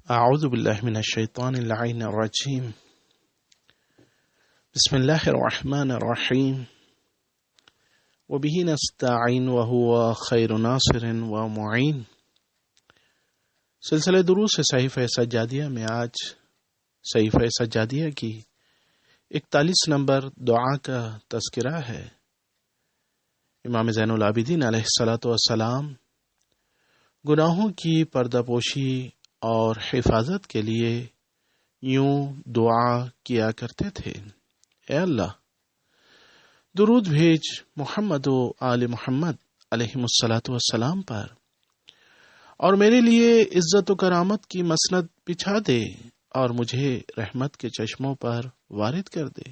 اعوذ باللہ من الشیطان اللعین الرجیم بسم اللہ الرحمن الرحیم وبہ نستعین وہو خیر ناصر ومعین۔ سلسلہ دروس صحیفہ سجادیہ میں آج صحیفہ سجادیہ کی 41 نمبر دعا کا تذکرہ ہے۔ امام زین العابدین علیہ الصلاۃ والسلام گناہوں کی پردہ پوشی اور حفاظت کے لیے یوں دعا کیا کرتے تھے: اے اللہ، درود بھیج محمد و آل محمد علیہم الصلاۃ والسلام پر، اور میرے لیے عزت و کرامت کی مسند بچھا دے اور مجھے رحمت کے چشموں پر وارد کر دے،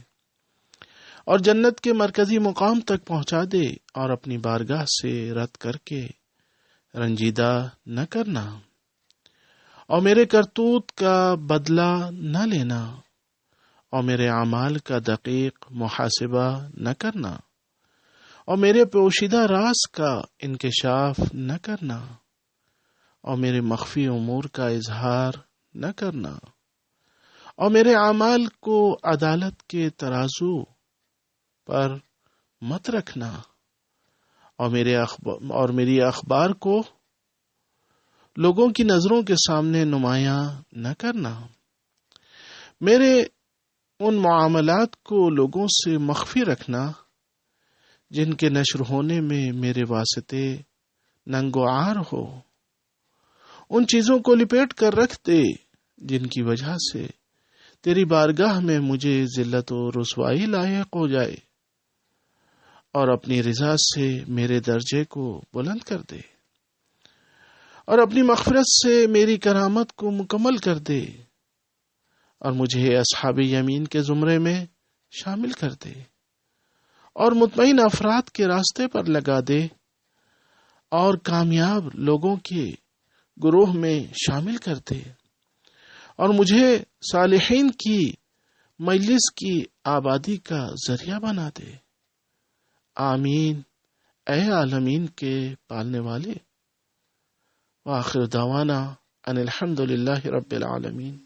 اور جنت کے مرکزی مقام تک پہنچا دے، اور اپنی بارگاہ سے رد کر کے رنجیدہ نہ کرنا، اور میرے کرتوت کا بدلہ نہ لینا، اور میرے اعمال کا دقیق محاسبہ نہ کرنا، اور میرے پوشیدہ راز کا انکشاف نہ کرنا، اور میرے مخفی امور کا اظہار نہ کرنا، اور میرے اعمال کو عدالت کے ترازو پر مت رکھنا، اور میری اخبار کو لوگوں کی نظروں کے سامنے نمایاں نہ کرنا، میرے ان معاملات کو لوگوں سے مخفی رکھنا جن کے نشر ہونے میں میرے واسطے ننگ و عار ہو، ان چیزوں کو لپیٹ کر رکھ دے جن کی وجہ سے تیری بارگاہ میں مجھے ذلت و رسوائی لاحق ہو جائے، اور اپنی رضا سے میرے درجے کو بلند کر دے، اور اپنی مغفرت سے میری کرامت کو مکمل کر دے، اور مجھے اصحاب یمین کے زمرے میں شامل کر دے، اور مطمئن افراد کے راستے پر لگا دے، اور کامیاب لوگوں کے گروہ میں شامل کر دے، اور مجھے صالحین کی مجلس کی آبادی کا ذریعہ بنا دے۔ آمین اے عالمین کے پالنے والے۔ وآخر دعوانا ان الحمد للہ رب العالمین۔